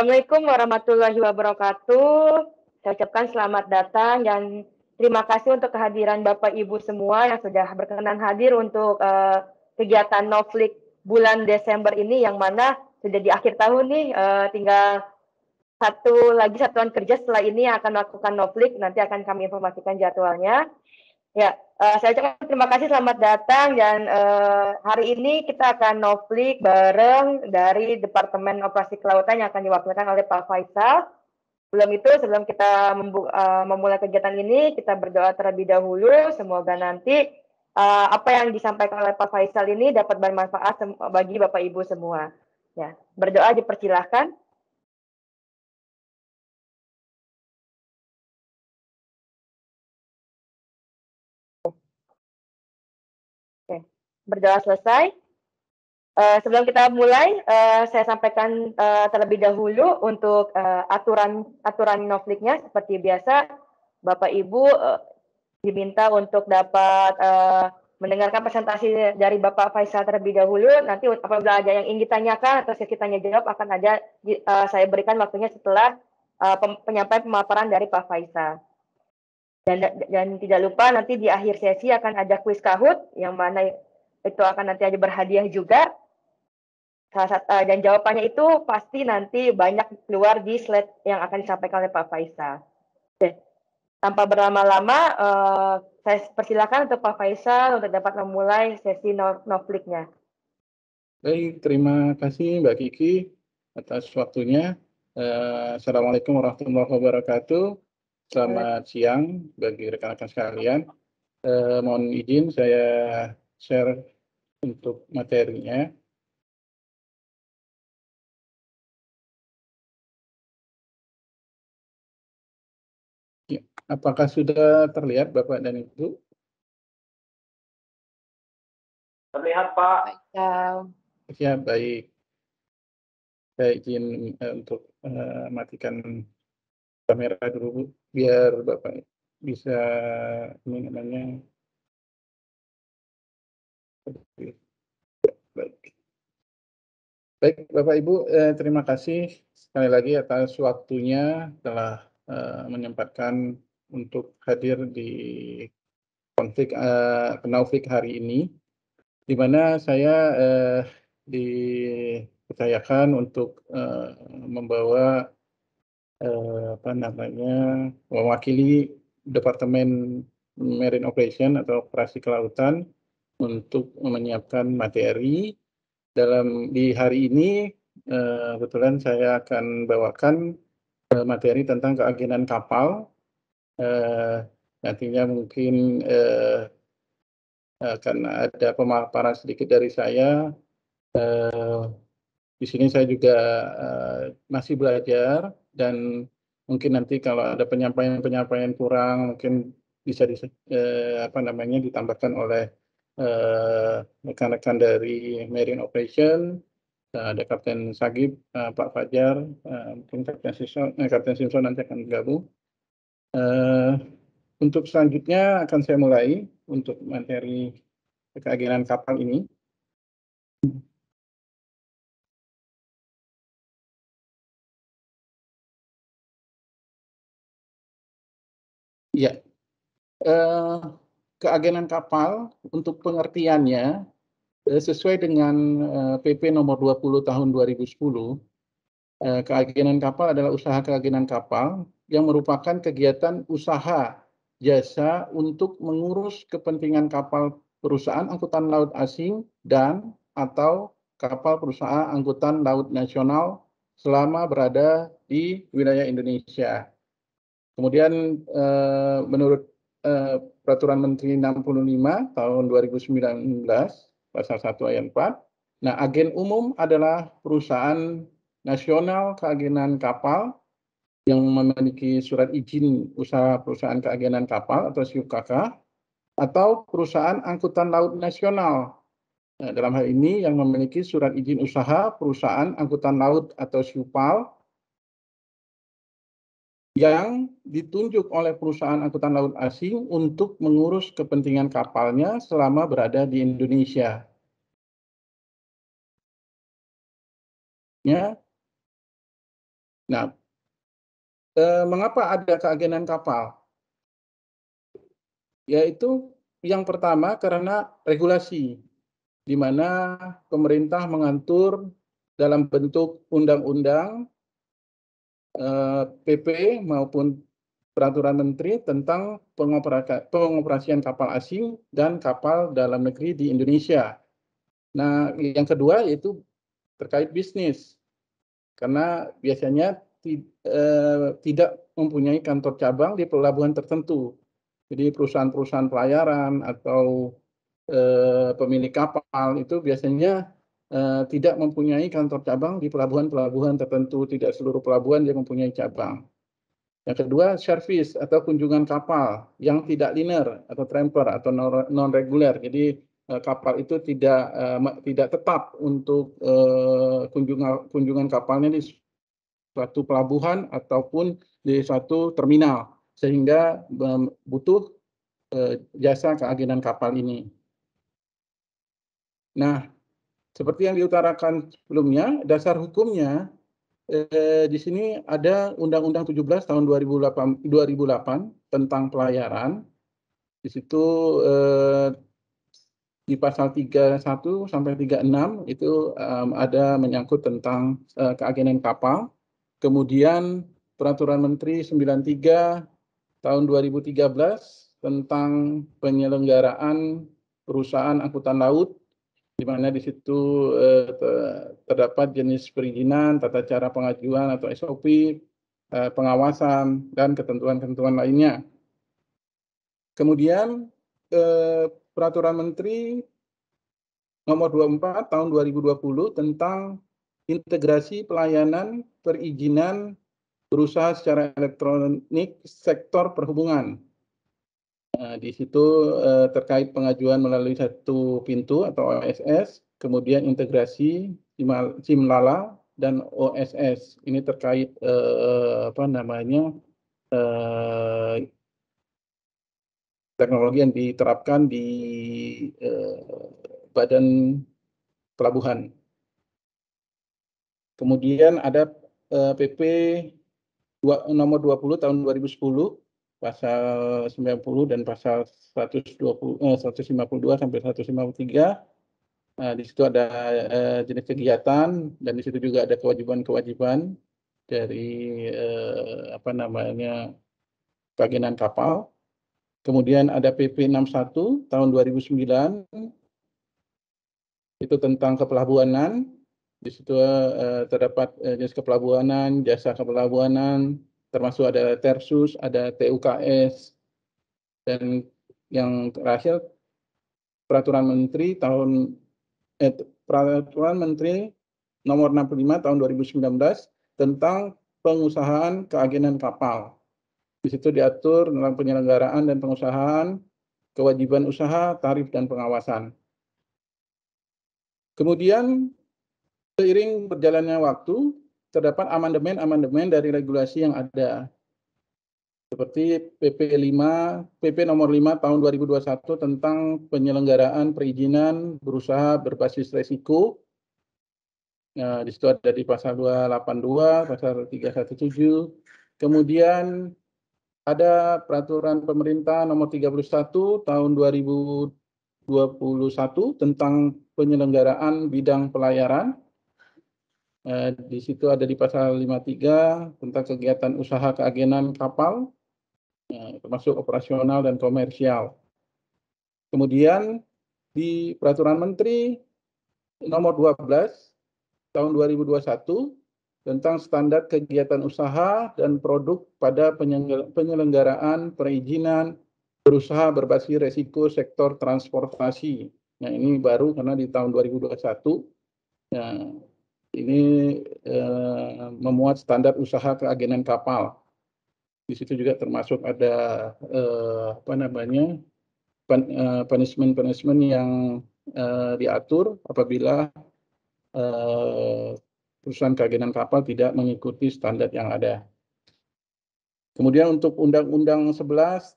Assalamualaikum warahmatullahi wabarakatuh. Saya ucapkan selamat datang dan terima kasih untuk kehadiran Bapak Ibu semua yang sudah berkenan hadir untuk kegiatan Novlik bulan Desember ini, yang mana sudah di akhir tahun nih, tinggal satu lagi satuan kerja setelah ini yang akan melakukan Novlik. Nanti akan kami informasikan jadwalnya. Ya, saya ucapkan terima kasih, selamat datang, dan hari ini kita akan Novlik bareng dari Departemen Operasi Kelautan yang akan diwakilkan oleh Pak Faisal. Sebelum kita memulai kegiatan ini, kita berdoa terlebih dahulu. Semoga nanti apa yang disampaikan oleh Pak Faisal ini dapat bermanfaat bagi Bapak Ibu semua. Ya, berdoa dipersilahkan. Oke, berdoa selesai. Sebelum kita mulai, saya sampaikan terlebih dahulu untuk aturan Novliknya. Seperti biasa, Bapak Ibu diminta untuk dapat mendengarkan presentasi dari Bapak Faisal terlebih dahulu. Nanti apabila ada yang ingin ditanyakan atau sesi tanya jawab, akan ada saya berikan waktunya setelah penyampaian pemaparan dari Pak Faisal. Dan tidak lupa, nanti di akhir sesi akan ada kuis Kahoot, yang mana itu akan nanti ada berhadiah juga. Dan jawabannya itu pasti nanti banyak keluar di slide yang akan disampaikan oleh Pak Faisal. Oke. Tanpa berlama-lama, saya persilakan untuk Pak Faisal untuk dapat memulai sesi Novliknya. Baik, terima kasih Mbak Kiki atas waktunya. Assalamualaikum warahmatullahi wabarakatuh. Selamat siang bagi rekan-rekan sekalian. Mohon izin saya share untuk materinya. Apakah sudah terlihat Bapak dan Ibu? Terlihat Pak. Ya, baik. Saya izin untuk matikan kamera dulu biar Bapak bisa ini namanya. Baik Bapak Ibu, terima kasih sekali lagi atas waktunya telah menyempatkan untuk hadir di konflik Novlik hari ini, di mana saya dipercayakan untuk membawa mewakili Departemen Marine Operation atau Operasi Kelautan untuk menyiapkan materi. Di hari ini kebetulan saya akan bawakan materi tentang keagenan kapal. Nantinya mungkin akan ada pemaparan sedikit dari saya. Di sini saya juga masih belajar, dan mungkin nanti kalau ada penyampaian kurang mungkin bisa ditambahkan oleh rekan-rekan dari Marine Operation. Ada Kapten Sagib, Pak Fajar, mungkin Kapten Simpson nanti akan gabung. Untuk selanjutnya akan saya mulai untuk materi keagenan kapal ini. Ya, keagenan kapal untuk pengertiannya sesuai dengan PP nomor 20 tahun 2010, keagenan kapal adalah usaha keagenan kapal yang merupakan kegiatan usaha jasa untuk mengurus kepentingan kapal perusahaan angkutan laut asing dan atau kapal perusahaan angkutan laut nasional selama berada di wilayah Indonesia. Kemudian menurut Peraturan Menteri 65 tahun 2019 pasal 1 ayat 4, nah agen umum adalah perusahaan nasional keagenan kapal yang memiliki surat izin usaha perusahaan keagenan kapal atau SIUKK, atau perusahaan angkutan laut nasional. Nah, dalam hal ini yang memiliki surat izin usaha perusahaan angkutan laut atau SIUPAL yang ditunjuk oleh perusahaan angkutan laut asing untuk mengurus kepentingan kapalnya selama berada di Indonesia. Ya, Nah, mengapa ada keagenan kapal? Yaitu yang pertama karena regulasi, di mana pemerintah mengatur dalam bentuk undang-undang, PP maupun peraturan menteri tentang pengoperasian kapal asing dan kapal dalam negeri di Indonesia. Nah, yang kedua yaitu terkait bisnis, karena biasanya tidak mempunyai kantor cabang di pelabuhan tertentu. Jadi perusahaan-perusahaan pelayaran atau pemilik kapal itu biasanya tidak mempunyai kantor cabang di pelabuhan-pelabuhan tertentu, tidak seluruh pelabuhan yang mempunyai cabang. Yang kedua, servis atau kunjungan kapal yang tidak linear atau tramper atau non-reguler. Jadi kapal itu tidak tetap untuk kunjungan kapalnya di suatu pelabuhan ataupun di suatu terminal, sehingga butuh jasa keagenan kapal ini. Nah, seperti yang diutarakan sebelumnya, dasar hukumnya di sini ada Undang-Undang 17 tahun 2008 tentang pelayaran. Di situ di pasal 31 sampai 36 itu ada menyangkut tentang keagenan kapal. Kemudian Peraturan Menteri 93 tahun 2013 tentang penyelenggaraan perusahaan angkutan laut, di mana di situ terdapat jenis perizinan, tata cara pengajuan atau SOP, pengawasan, dan ketentuan-ketentuan lainnya. Kemudian Peraturan Menteri Nomor 24 tahun 2020 tentang integrasi pelayanan perizinan berusaha secara elektronik sektor perhubungan. Di situ terkait pengajuan melalui satu pintu atau OSS, kemudian integrasi Simlala dan OSS. Ini terkait teknologi yang diterapkan di badan pelabuhan. Kemudian ada PP nomor 20 tahun 2010 pasal 90 dan pasal 152 sampai 153. Nah, di situ ada jenis kegiatan dan di situ juga ada kewajiban-kewajiban dari keagenan kapal. Kemudian ada PP 61 tahun 2009 itu tentang kepelabuhanan. Di situ terdapat jenis kepelabuhanan, jasa kepelabuhanan, termasuk ada Tersus, ada TUKS, dan yang terakhir Peraturan Menteri Nomor 65 tahun 2019 tentang pengusahaan keagenan kapal. Di situ diatur tentang penyelenggaraan dan pengusahaan, kewajiban usaha, tarif, dan pengawasan. Kemudian seiring berjalannya waktu, terdapat amandemen-amandemen dari regulasi yang ada. Seperti PP nomor 5 tahun 2021 tentang penyelenggaraan perizinan berusaha berbasis resiko. Nah, di situ ada di pasal 282, pasal 317. Kemudian ada peraturan pemerintah nomor 31 tahun 2021 tentang penyelenggaraan bidang pelayaran. Di situ ada di pasal 53 tentang kegiatan usaha keagenan kapal, termasuk operasional dan komersial. Kemudian di Peraturan Menteri Nomor 12 tahun 2021 tentang standar kegiatan usaha dan produk pada penyelenggaraan perizinan berusaha berbasis resiko sektor transportasi. Nah, ini baru karena di tahun 2021. Nah, ini memuat standar usaha keagenan kapal. Di situ juga termasuk ada punishment yang diatur apabila perusahaan keagenan kapal tidak mengikuti standar yang ada. Kemudian untuk Undang-Undang 11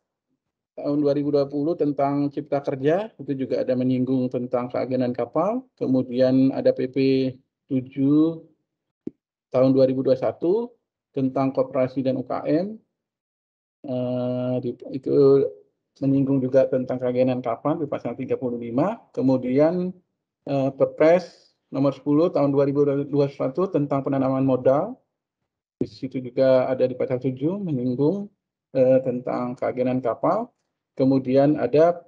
tahun 2020 tentang Cipta Kerja, itu juga ada menyinggung tentang keagenan kapal. Kemudian ada PP 7 tahun 2021 tentang koperasi dan UKM. Itu menyinggung juga tentang keagenan kapal di pasal 35. Kemudian Perpres nomor 10 tahun 2021 tentang penanaman modal. Di situ juga ada di pasal 7 menyinggung tentang keagenan kapal. Kemudian ada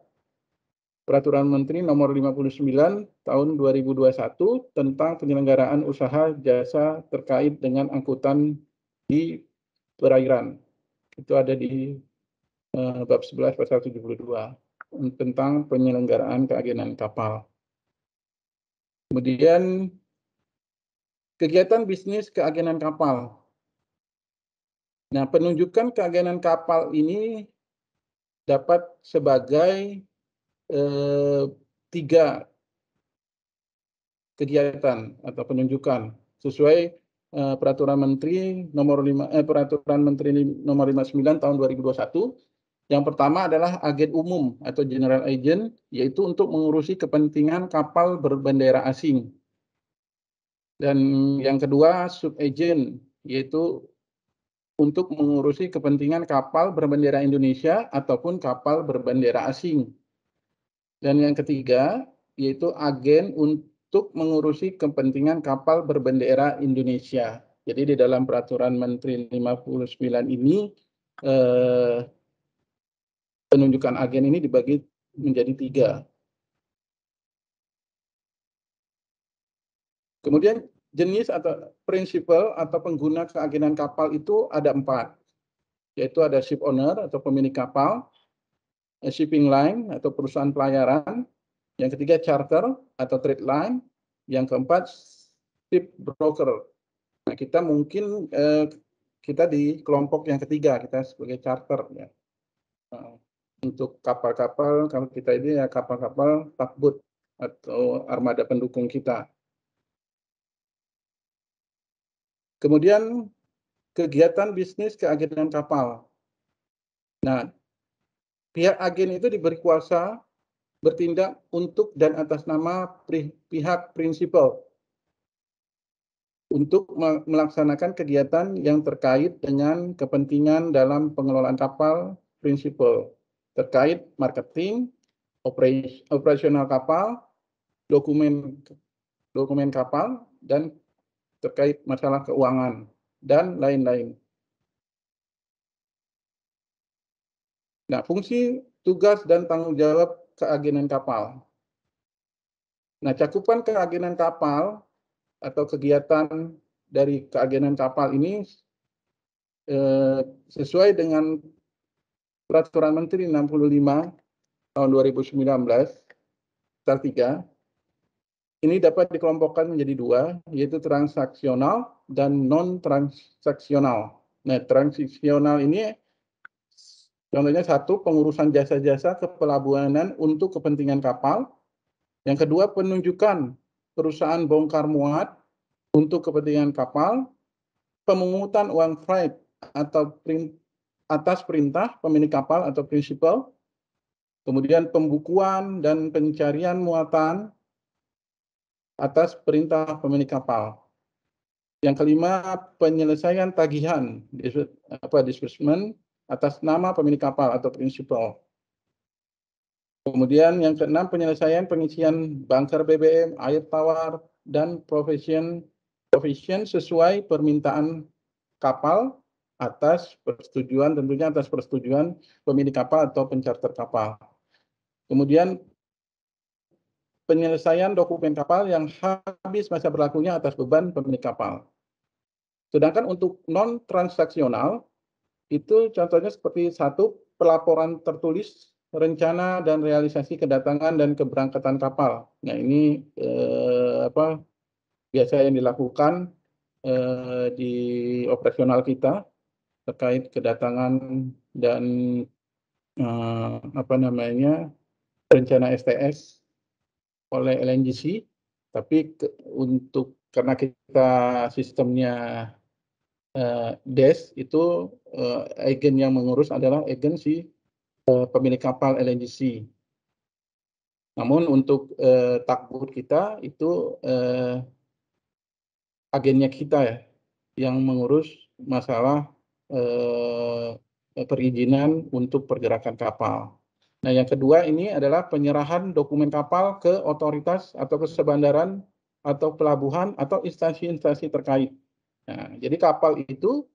Peraturan Menteri nomor 59 tahun 2021 tentang penyelenggaraan usaha jasa terkait dengan angkutan di perairan. Itu ada di bab 11 pasal 72 tentang penyelenggaraan keagenan kapal. Kemudian kegiatan bisnis keagenan kapal. Nah, penunjukan keagenan kapal ini dapat sebagai 3 kegiatan atau penunjukan sesuai Peraturan Menteri nomor 59 tahun 2021. Yang pertama adalah agen umum atau general agent, yaitu untuk mengurusi kepentingan kapal berbendera asing. Dan yang kedua subagent, yaitu untuk mengurusi kepentingan kapal berbendera Indonesia ataupun kapal berbendera asing. Dan yang ketiga, yaitu agen untuk mengurusi kepentingan kapal berbendera Indonesia. Jadi di dalam Peraturan Menteri 59 ini, penunjukan agen ini dibagi menjadi 3. Kemudian jenis atau prinsipal atau pengguna keagenan kapal itu ada 4, yaitu ada ship owner atau pemilik kapal, shipping line atau perusahaan pelayaran, yang ketiga charter atau trade line, yang keempat ship broker. Nah, kita mungkin kita di kelompok yang ketiga, kita sebagai charter ya. Untuk kapal-kapal, kalau kita ini ya kapal-kapal tugboat atau armada pendukung kita. Kemudian kegiatan bisnis keagenan kapal. Nah, pihak agen itu diberi kuasa bertindak untuk dan atas nama pihak prinsipal untuk melaksanakan kegiatan yang terkait dengan kepentingan dalam pengelolaan kapal prinsipal, terkait marketing, operasional kapal, dokumen kapal, dan terkait masalah keuangan, dan lain-lain. Nah, fungsi, tugas, dan tanggung jawab keagenan kapal. Nah, cakupan keagenan kapal atau kegiatan dari keagenan kapal ini sesuai dengan Peraturan Menteri 65 tahun 2019, pasal 3, ini dapat dikelompokkan menjadi 2, yaitu transaksional dan non-transaksional. Nah, transaksional ini contohnya 1, pengurusan jasa-jasa kepelabuhanan untuk kepentingan kapal. Yang kedua, penunjukan perusahaan bongkar muat untuk kepentingan kapal, pemungutan uang freight atau atas perintah pemilik kapal atau prinsipal, kemudian pembukuan dan pencarian muatan atas perintah pemilik kapal. Yang kelima, penyelesaian tagihan disbursement atas nama pemilik kapal atau prinsipal. Kemudian yang keenam, penyelesaian pengisian bunker BBM, air tawar, dan provision sesuai permintaan kapal atas persetujuan, tentunya atas persetujuan pemilik kapal atau pencharter kapal. Kemudian penyelesaian dokumen kapal yang habis masa berlakunya atas beban pemilik kapal. Sedangkan untuk non-transaksional, itu contohnya seperti 1, pelaporan tertulis rencana dan realisasi kedatangan dan keberangkatan kapal. Nah, ini biasa yang dilakukan di operasional kita terkait kedatangan dan rencana STS oleh LNGC, tapi karena kita sistemnya DES itu agen yang mengurus adalah agen si pemilik kapal LNGC. Namun untuk tugboat kita itu agennya kita ya yang mengurus masalah perizinan untuk pergerakan kapal. Nah, yang kedua ini adalah penyerahan dokumen kapal ke otoritas atau ke bandaran atau pelabuhan atau instansi-instansi terkait. Nah, jadi kapal itu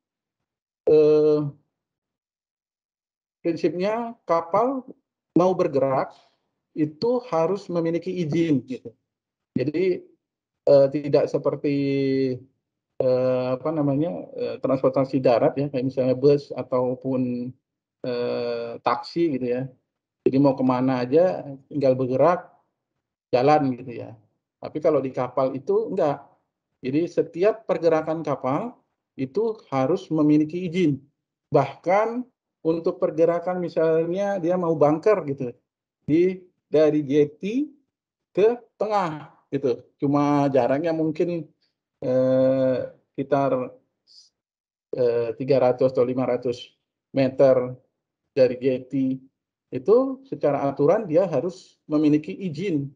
prinsipnya kapal mau bergerak itu harus memiliki izin gitu. Jadi tidak seperti transportasi darat ya, kayak misalnya bus ataupun taksi gitu ya. Jadi mau kemana aja tinggal bergerak jalan gitu ya. Tapi kalau di kapal itu enggak. Jadi setiap pergerakan kapal itu harus memiliki izin. Bahkan untuk pergerakan misalnya dia mau bunker gitu dari jeti ke tengah gitu. Cuma jaraknya mungkin sekitar 300 atau 500 meter dari jeti itu secara aturan dia harus memiliki izin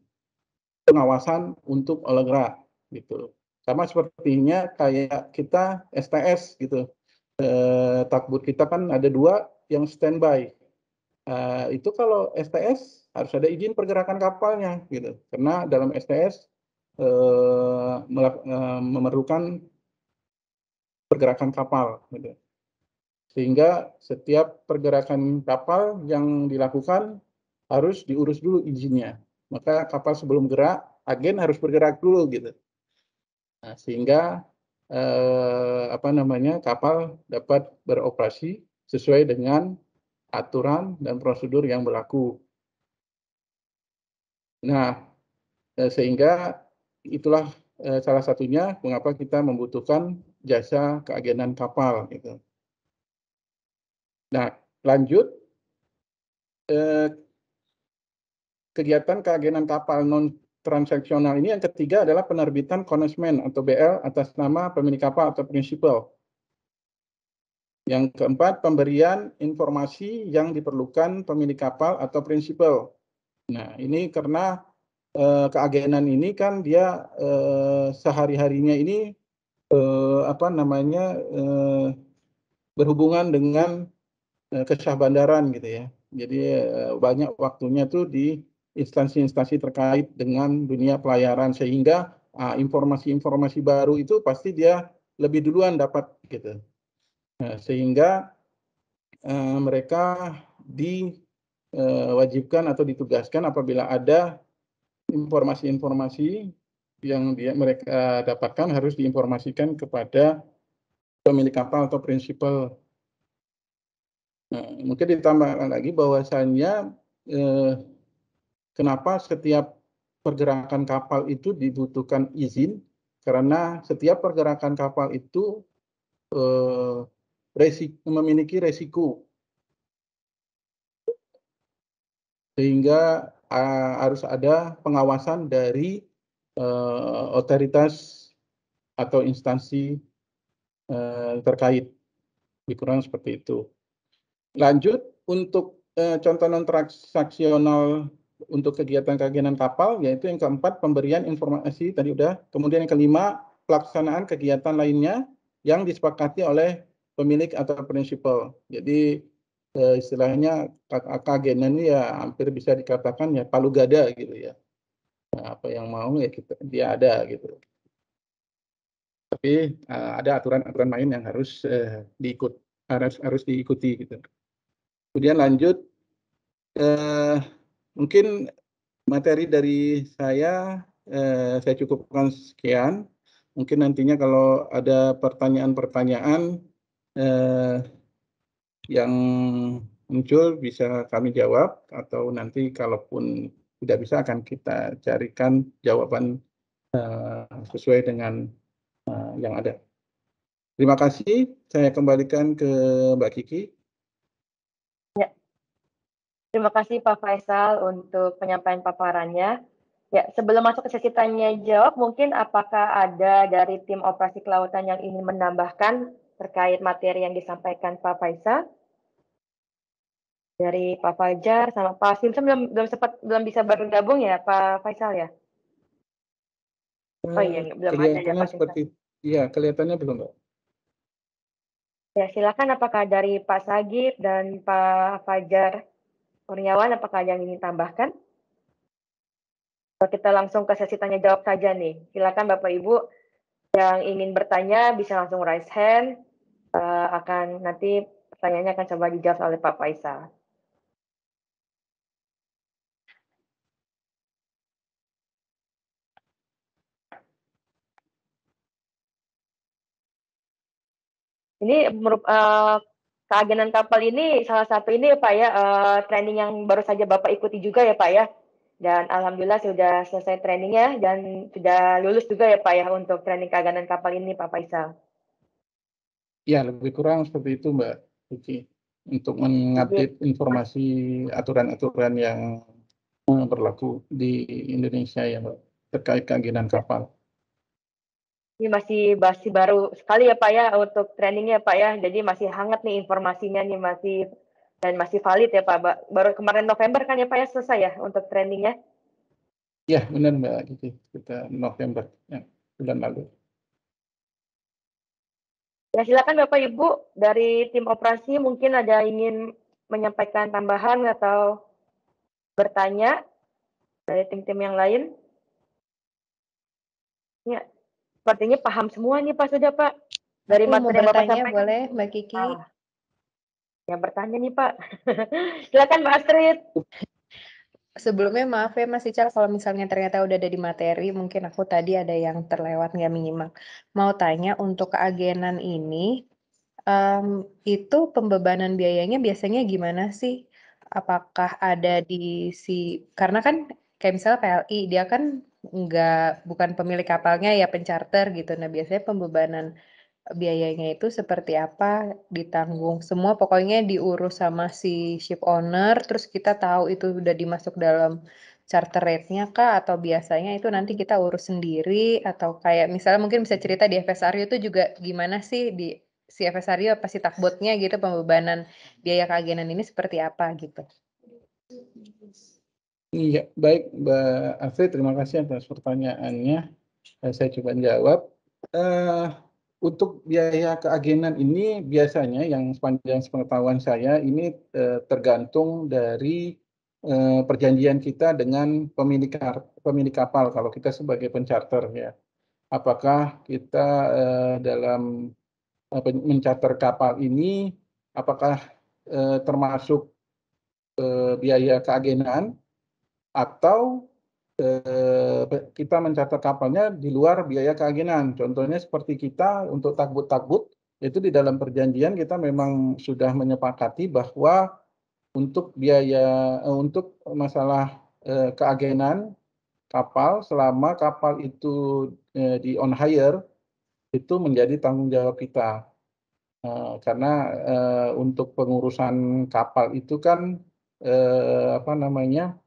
pengawasan untuk olahraga gitu. Sama sepertinya kayak kita STS gitu. Takbut kita kan ada 2 yang standby. Itu kalau STS harus ada izin pergerakan kapalnya gitu. Karena dalam STS memerlukan pergerakan kapal gitu. Sehingga setiap pergerakan kapal yang dilakukan harus diurus dulu izinnya. Maka kapal sebelum gerak, agen harus bergerak dulu gitu. Nah, sehingga kapal dapat beroperasi sesuai dengan aturan dan prosedur yang berlaku. Nah, sehingga itulah salah satunya mengapa kita membutuhkan jasa keagenan kapal gitu. Nah, lanjut kegiatan keagenan kapal non transaksional ini yang ketiga adalah penerbitan konesmen atau BL atas nama pemilik kapal atau prinsipal. Yang keempat, pemberian informasi yang diperlukan pemilik kapal atau prinsipal. Nah, ini karena keagenan ini kan dia sehari-harinya ini berhubungan dengan kesah bandaran gitu ya. Jadi banyak waktunya tuh di instansi-instansi terkait dengan dunia pelayaran sehingga informasi-informasi baru itu pasti dia lebih duluan dapat gitu. Nah, sehingga mereka diwajibkan atau ditugaskan apabila ada informasi-informasi yang mereka dapatkan harus diinformasikan kepada pemilik kapal atau prinsipal. Nah, mungkin ditambahkan lagi bahwasannya kenapa setiap pergerakan kapal itu dibutuhkan izin, karena setiap pergerakan kapal itu memiliki resiko. Sehingga harus ada pengawasan dari otoritas atau instansi terkait. Lebih kurang seperti itu. Lanjut, untuk contoh non-transaksional untuk kegiatan keagenan kapal, yaitu yang keempat, pemberian informasi, tadi udah. Kemudian yang kelima, pelaksanaan kegiatan lainnya yang disepakati oleh pemilik atau prinsipal. Jadi istilahnya keagenan ini ya hampir bisa dikatakan ya palu gada gitu ya. Nah, apa yang mau ya dia ada gitu. Tapi ada aturan-aturan lain yang harus diikuti gitu. Kemudian lanjut, mungkin materi dari saya cukupkan sekian. Mungkin nantinya kalau ada pertanyaan-pertanyaan yang muncul bisa kami jawab, atau nanti kalaupun tidak bisa akan kita carikan jawaban sesuai dengan yang ada. Terima kasih, saya kembalikan ke Mbak Kiki. Ya. Terima kasih Pak Faisal untuk penyampaian paparannya. Ya, sebelum masuk ke sesi tanya jawab, mungkin apakah ada dari tim operasi kelautan yang ingin menambahkan terkait materi yang disampaikan Pak Faisal? Dari Pak Fajar sama Pak Simpson belum bisa bergabung ya Pak Faisal ya? Oh iya, belum ada ya Kelihatannya Pak Simpson. seperti, iya kelihatannya belum, Mbak. Ya, silakan apakah dari Pak Sagib dan Pak Fajar Kurniawan, apakah ada yang ingin tambahkan? Kita langsung ke sesi tanya jawab saja nih. Silakan Bapak Ibu yang ingin bertanya bisa langsung raise hand. Akan nanti pertanyaannya akan coba dijawab oleh Pak Faisal. Ini keagenan kapal ini salah satu ini ya Pak ya, training yang baru saja Bapak ikuti juga ya Pak ya. Dan alhamdulillah sudah selesai trainingnya dan sudah lulus juga ya Pak ya untuk training keagenan kapal ini Pak Faisal. Ya, lebih kurang seperti itu Mbak Vicky, untuk mengupdate informasi aturan-aturan yang berlaku di Indonesia ya Mbak, terkait keagenan kapal. Ini masih baru sekali ya Pak ya untuk trainingnya Pak ya, jadi masih hangat nih informasinya nih masih valid ya Pak. Baru kemarin November kan ya Pak ya selesai ya untuk trainingnya? Ya benar Mbak Vicky, kita November ya, bulan lalu. Ya silakan Bapak Ibu dari tim operasi mungkin ada ingin menyampaikan tambahan atau bertanya dari tim-tim yang lain. Ya, sepertinya paham semua nih Pak sudah Pak. Dari Aku mau materi yang Bapak bertanya, sampaikan. boleh Mbak Kiki? Yang bertanya nih Pak. Silakan Mbak Astrid. Sebelumnya maaf ya Mas Ical kalau misalnya ternyata udah ada di materi, mungkin aku tadi ada yang terlewat nggak menyimak. Mau tanya untuk keagenan ini, itu pembebanan biayanya biasanya gimana sih? Apakah ada karena kan kayak misalnya PLI, dia kan bukan pemilik kapalnya ya pencharter gitu. Nah biasanya pembebanan biayanya itu seperti apa, ditanggung semua pokoknya diurus sama si ship owner, terus kita tahu itu udah dimasuk dalam charter rate-nya kah, atau biasanya itu nanti kita urus sendiri, atau kayak misalnya mungkin bisa cerita di FSRU itu juga gimana sih di si FSRU apa si takbotnya gitu, pembebanan biaya keagenan ini seperti apa gitu. Iya, baik Mbak Astrid, terima kasih atas pertanyaannya. Saya coba jawab. Untuk biaya keagenan ini biasanya yang sepanjang pengetahuan saya ini tergantung dari perjanjian kita dengan pemilik kapal kalau kita sebagai pencharter ya. Apakah kita dalam mencharter kapal ini apakah termasuk biaya keagenan atau kita mencatat kapalnya di luar biaya keagenan. Contohnya seperti kita untuk takbut-takbut, itu di dalam perjanjian kita memang sudah menyepakati bahwa untuk biaya untuk masalah keagenan kapal selama kapal itu di on hire itu menjadi tanggung jawab kita. Karena untuk pengurusan kapal itu kan apa namanya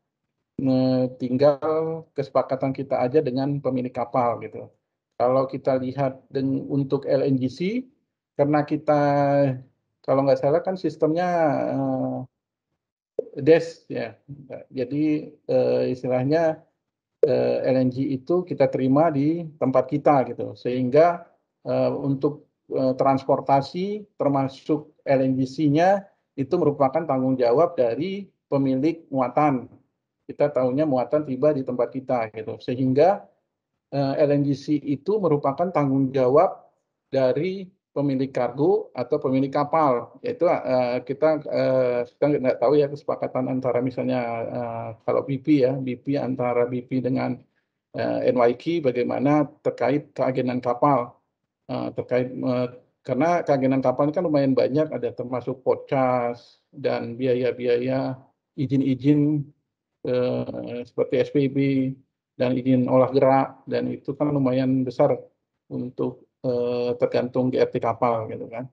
tinggal kesepakatan kita aja dengan pemilik kapal gitu. Kalau kita lihat untuk LNGC, karena kita kalau nggak salah kan sistemnya DES ya, jadi istilahnya LNG itu kita terima di tempat kita gitu, sehingga untuk transportasi termasuk LNGC-nya itu merupakan tanggung jawab dari pemilik muatan. Kita tahunya muatan tiba di tempat kita gitu, sehingga LNGC itu merupakan tanggung jawab dari pemilik kargo atau pemilik kapal. Yaitu kita nggak tahu ya kesepakatan antara misalnya kalau BP ya, BP antara BP dengan NYK bagaimana terkait keagenan kapal. Karena keagenan kapal ini kan lumayan banyak, ada termasuk pocas dan biaya-biaya izin-izin seperti SPB dan izin olah gerak, dan itu kan lumayan besar untuk tergantung GRT kapal gitu kan.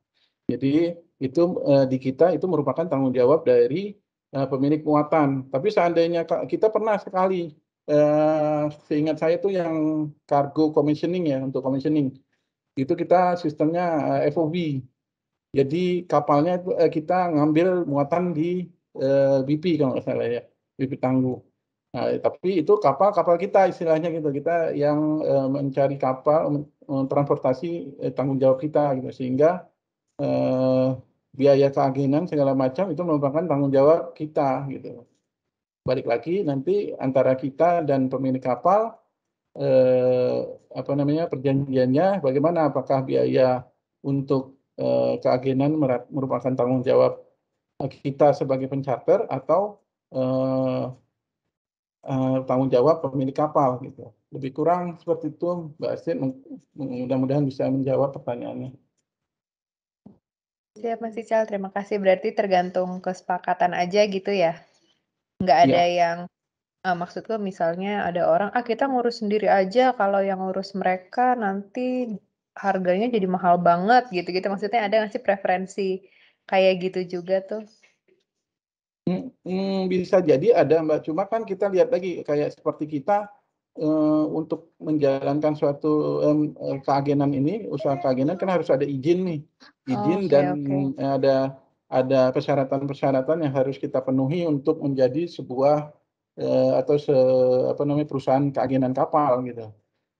Jadi itu di kita itu merupakan tanggung jawab dari pemilik muatan. Tapi seandainya kita pernah sekali, seingat saya itu yang cargo commissioning ya, untuk commissioning itu kita sistemnya FOB. Jadi kapalnya itu kita ngambil muatan di BP kalau nggak salah ya, BP tangguh. Nah, tapi itu kapal kita istilahnya gitu, kita yang mencari kapal, transportasi tanggung jawab kita gitu, sehingga biaya keagenan segala macam itu merupakan tanggung jawab kita gitu. Balik lagi nanti antara kita dan pemilik kapal perjanjiannya bagaimana, apakah biaya untuk keagenan merupakan tanggung jawab kita sebagai pencharter atau tanggung jawab pemilik kapal gitu. Lebih kurang seperti itu, Mbak Astrid. Mudah-mudahan bisa menjawab pertanyaannya. Siap Mas Ical, terima kasih. Berarti tergantung kesepakatan aja gitu ya? Nggak ada yang maksudku misalnya ada orang, kita ngurus sendiri aja, kalau yang ngurus mereka nanti harganya jadi mahal banget gitu-gitu. Maksudnya ada nggak sih preferensi kayak gitu juga tuh? Bisa jadi ada, Mbak. Cuma kan kita lihat lagi kayak seperti kita untuk menjalankan suatu keagenan ini, usaha keagenan kan harus ada izin nih, izin dan ada persyaratan-persyaratan yang harus kita penuhi untuk menjadi sebuah perusahaan keagenan kapal gitu.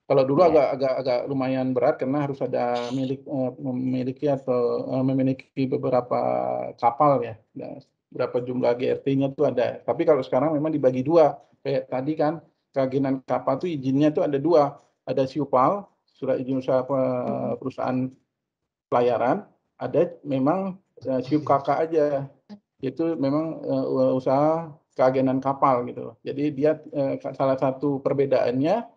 Kalau dulu agak lumayan berat karena harus ada memiliki beberapa kapal ya. Berapa jumlah GRT-nya itu ada. Tapi kalau sekarang memang dibagi dua. Kayak tadi kan keagenan kapal itu izinnya itu ada dua. Ada SIUPAL, surat izin usaha perusahaan pelayaran. Ada memang SIUP KK aja. Itu memang usaha keagenan kapal gitu. Jadi dia salah satu perbedaannya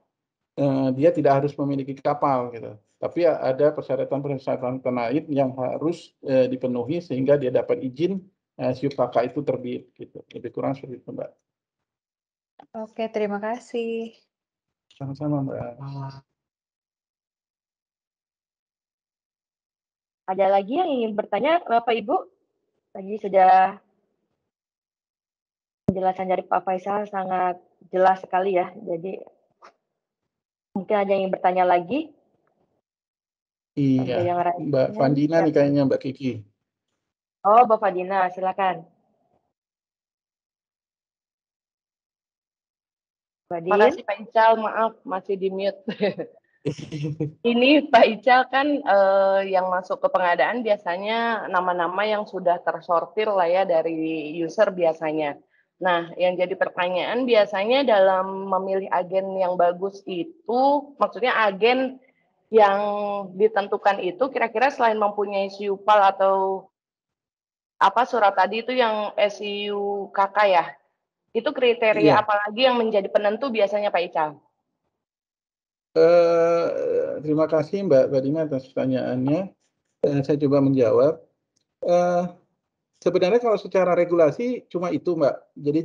dia tidak harus memiliki kapal gitu. Tapi ada persyaratan-persyaratan lain yang harus dipenuhi sehingga dia dapat izin SIUP KK itu terbit gitu. Lebih kurang seperti itu, Mbak. Oke, terima kasih. Sama-sama, Mbak. Ada lagi yang ingin bertanya, Bapak Ibu? Tadi sudah penjelasan dari Pak Faisal sangat jelas sekali ya. Jadi mungkin ada yang ingin bertanya lagi? Iya, Mbak Fandina nih kayaknya, Mbak Kiki. Oh, Mbak Fandina, silakan. Makasih Pak Ical, maaf masih di mute. Ini Pak Ical kan yang masuk ke pengadaan biasanya nama-nama yang sudah tersortir lah ya dari user biasanya. Nah, yang jadi pertanyaan biasanya dalam memilih agen yang bagus itu, maksudnya agen yang ditentukan itu kira-kira selain mempunyai SIUPAL atau apa surat tadi itu yang SIUKK ya, itu kriteria apa lagi yang menjadi penentu biasanya Pak Ical? Terima kasih Mbak Dina atas pertanyaannya. Saya coba menjawab. Sebenarnya kalau secara regulasi cuma itu, Mbak. Jadi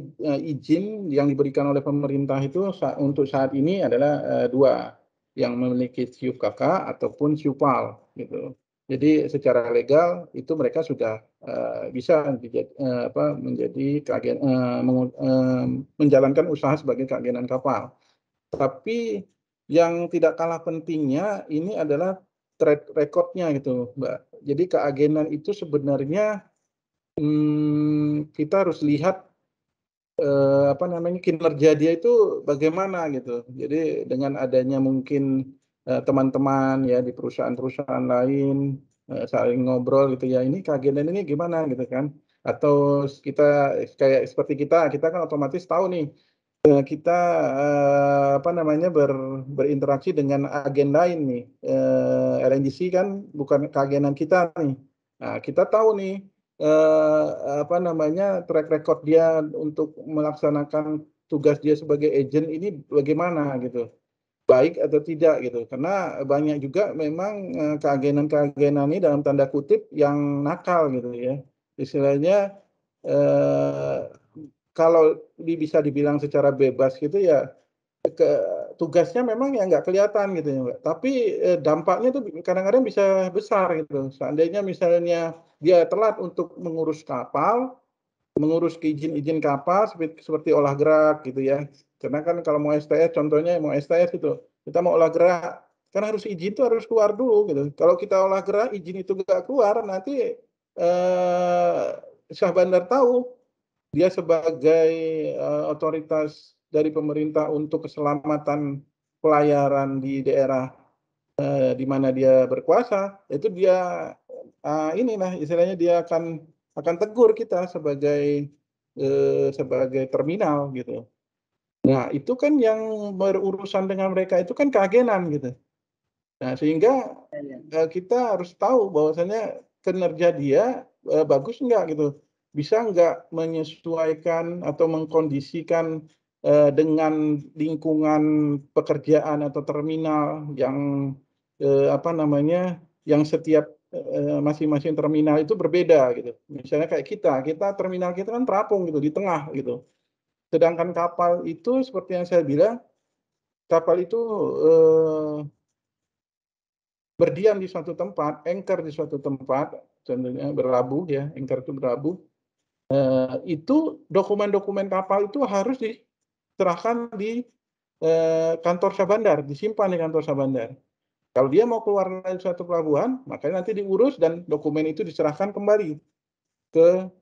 izin yang diberikan oleh pemerintah itu untuk saat ini adalah dua, yang memiliki SIUP KK ataupun SIUPAL gitu. Jadi secara legal itu mereka sudah bisa menjalankan usaha sebagai keagenan kapal. Tapi yang tidak kalah pentingnya ini adalah track record-nya gitu, Mbak. Jadi keagenan itu sebenarnya kita harus lihat kinerja dia itu bagaimana gitu. Jadi dengan adanya mungkin teman-teman ya di perusahaan-perusahaan lain saling ngobrol gitu ya, ini keagenan ini gimana gitu kan. Atau kita kayak seperti kita kan otomatis tahu nih kita berinteraksi dengan agen lain nih. LNGC kan bukan keagenan kita nih. Nah, kita tahu nih track record dia untuk melaksanakan tugas dia sebagai agent ini bagaimana gitu, baik atau tidak gitu. Karena banyak juga memang keagenan-keagenan ini dalam tanda kutip yang nakal gitu ya, istilahnya kalau bisa dibilang secara bebas gitu ya, tugasnya memang ya nggak kelihatan gitu ya Mbak. Tapi dampaknya tuh kadang-kadang bisa besar gitu. Seandainya misalnya dia telat untuk mengurus kapal, mengurus izin kapal seperti olah gerak gitu ya. Karena kan kalau mau STS, contohnya mau STS itu, kita mau olah gerak, kan harus izin itu harus keluar dulu gitu. Kalau kita olah gerak, izin itu nggak keluar, nanti Syah Bandar tahu dia sebagai otoritas dari pemerintah untuk keselamatan pelayaran di daerah di mana dia berkuasa, itu dia inilah istilahnya dia akan tegur kita sebagai terminal gitu. Nah, itu kan yang berurusan dengan mereka itu kan keagenan gitu. Nah, sehingga kita harus tahu bahwasanya kinerja dia bagus enggak gitu. Bisa enggak menyesuaikan atau mengkondisikan dengan lingkungan pekerjaan atau terminal yang yang setiap masing-masing terminal itu berbeda gitu. Misalnya kayak terminal kita kan terapung gitu di tengah gitu. Sedangkan kapal itu seperti yang saya bilang, kapal itu berdiam di suatu tempat, anchor di suatu tempat, contohnya berlabuh ya, anchor itu berlabuh. Itu dokumen-dokumen kapal itu harus diserahkan di kantor Syahbandar, disimpan di kantor Syahbandar. Kalau dia mau keluar dari suatu pelabuhan, makanya nanti diurus dan dokumen itu diserahkan kembali ke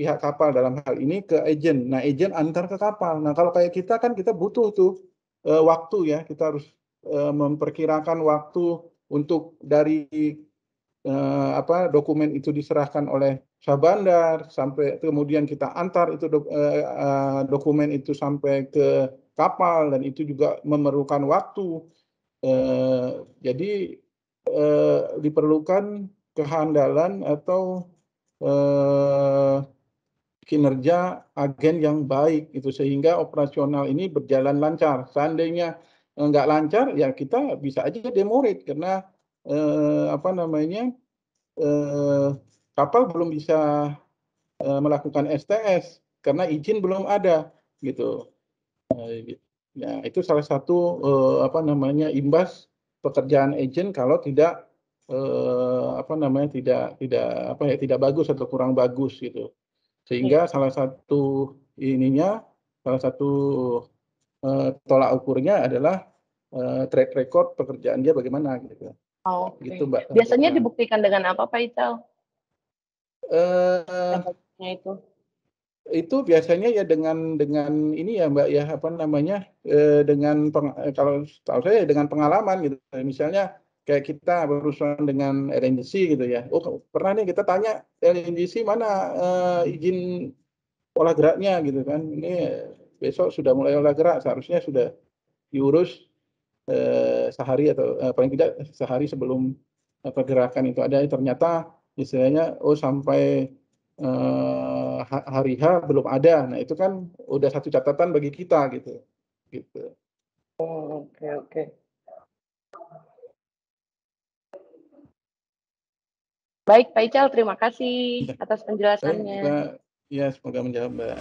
pihak kapal, dalam hal ini ke agen. Nah, agen antar ke kapal. Nah, kalau kayak kita kan kita butuh tuh waktu ya, kita harus memperkirakan waktu untuk dari dokumen itu diserahkan oleh Syahbandar sampai kemudian kita antar itu dokumen itu sampai ke kapal, dan itu juga memerlukan waktu. Jadi diperlukan kehandalan atau kinerja agen yang baik itu sehingga operasional ini berjalan lancar. Seandainya nggak lancar ya kita bisa aja demorit karena kapal belum bisa melakukan STS karena izin belum ada gitu. Nah, itu salah satu imbas pekerjaan agen kalau tidak tidak bagus atau kurang bagus gitu. Sehingga salah satu tolak ukurnya adalah track record pekerjaan dia bagaimana gitu. Gitu, Mbak. Biasanya dibuktikan dengan apa, Pak Ical? Itu biasanya ya dengan ini ya Mbak ya kalau tahu saya dengan pengalaman gitu. Misalnya kayak kita berurusan dengan LNGC gitu ya. Oh, pernah nih kita tanya LNGC mana izin olah geraknya gitu kan. Ini besok sudah mulai olah gerak, seharusnya sudah diurus sehari atau paling tidak sehari sebelum pergerakan itu ada. Ternyata istilahnya sampai hari H belum ada. Nah, itu kan udah satu catatan bagi kita gitu. Oke. Baik, Pak Ical, terima kasih atas penjelasannya. Baik, ya, semoga menjawab, Mbak.